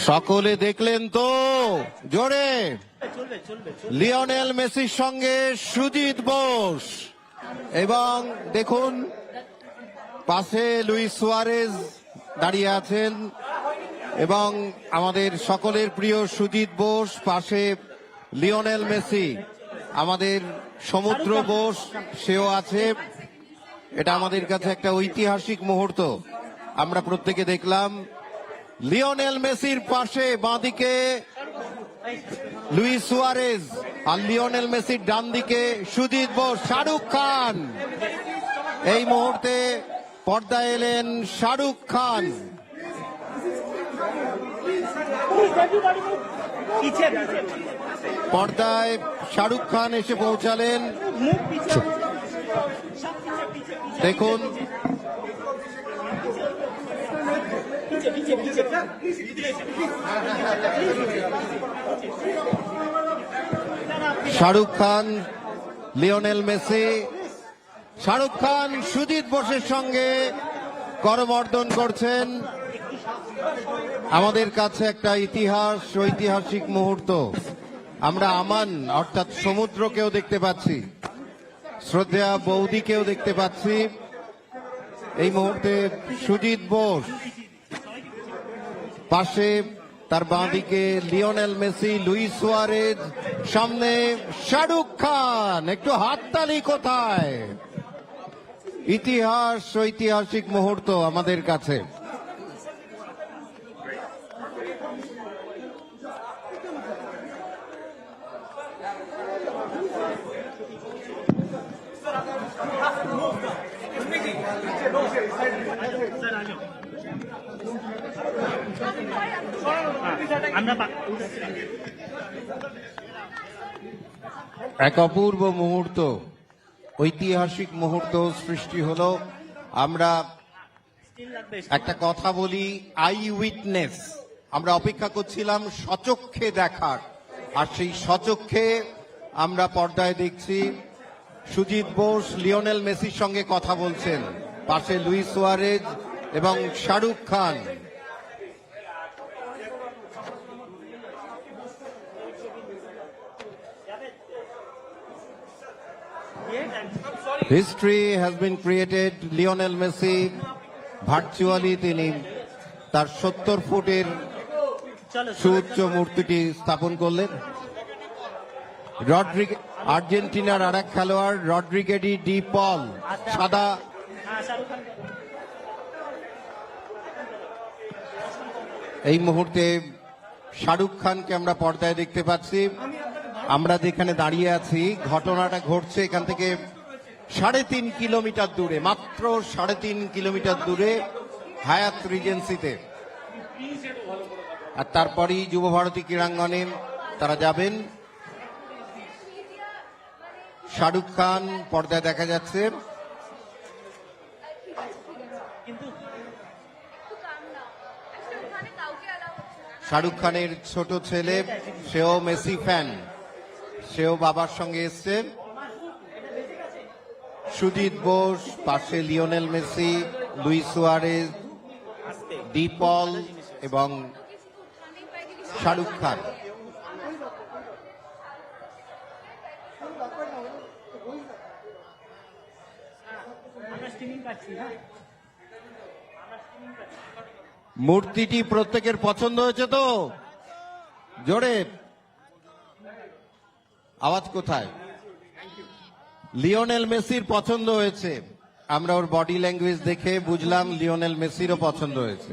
সকলে দেখলেন তো জোরে লিওনেল মেসির সঙ্গে সুজিত বোস এবং দেখুন পাশে লুইস সুয়ারেজ দাঁড়িয়ে আছেন এবং আমাদের সকলের প্রিয় সুজিত বোস, পাশে লিওনেল মেসি, আমাদের সমুদ্র বোস সেও আছে। এটা আমাদের কাছে একটা ঐতিহাসিক মুহূর্ত। আমরা প্রত্যেকে দেখলাম লিওনেল মেসির পাশে বাঁদিকে লুইস সুয়ারেজ আর লিওনেল মেসির ডান দিকে সুজিত বোস। শাহরুখ খান এই মুহূর্তে পর্দায় এলেন। শাহরুখ খান পর্দায় শাহরুখ খান এসে পৌঁছালেন। দেখুন শাহরুখ খান, লিওনেল মেসি, শাহরুখ খান সুজিত বোসের সঙ্গে করমর্দন করছেন। আমাদের কাছে একটা ঐতিহাসিক মুহূর্ত। আমরা আমান অর্থাৎ সমুদ্রকেও দেখতে পাচ্ছি, শ্রদ্ধেয়া বৌদিকেও দেখতে পাচ্ছি। এই মুহূর্তে সুজিত বোস, পাশে তার বাঁদিকে লিওনেল মেসি, লুইস সুয়ারেজ, সামনে শাহরুখ খান। একটু হাততালি কোথায়? ঐতিহাসিক মুহূর্ত আমাদের কাছে। এক অপূর্ব মুহূর্ত, ঐতিহাসিক মুহূর্ত সৃষ্টি হলো। আমরা একটা কথা বলি, আই উইটনেস। আমরা অপেক্ষা করছিলাম স্বচক্ষে দেখার, আর সেই স্বচক্ষে আমরা পর্দায় দেখছি সুজিত বোস লিওনেল মেসির সঙ্গে কথা বলছেন, পাশে লুইস সুয়ারেজ এবং শাহরুখ খান। History has been created. Lionel Messi virtually তিনি তার 70 ফুটের সুউচ্চ মূর্তিটি স্থাপন করলেন। আর্জেন্টিনার আর এক খেলোয়াড় রড্রিগেজ ডি পল, সাদা এই মুহূর্তে শাহরুখ খানকে আমরা পর্দায় দেখতে পাচ্ছি। আমরা যেখানে দাঁড়িয়ে আছি, ঘটনাটা ঘটছে এখান থেকে 3.5 কিলোমিটার দূরে, মাত্র 3.5 কিলোমিটার দূরে হায়াত রিজেন্সিতে। আর তারপরেই যুবভারতী ক্রীড়াঙ্গনে তারা যাবেন। শাহরুখ খান পর্দায় দেখা যাচ্ছে। শাহরুখ খানের ছোট ছেলে, সেও মেসি ফ্যান, সেও বাবার সঙ্গে এসছে। সুজিত বোস, পাশে Lionel Messi, Luis Suarez, De Paul এবং শাহরুখ খান। মূর্তিটি প্রত্যেকের পছন্দ হয়েছে তো? জোরে আওয়াজ কোথায়? লিওনেল মেসির পছন্দ হয়েছে। আমরা ওর বডি ল্যাঙ্গুয়েজ দেখে বুঝলাম লিওনেল মেসিরও পছন্দ হয়েছে।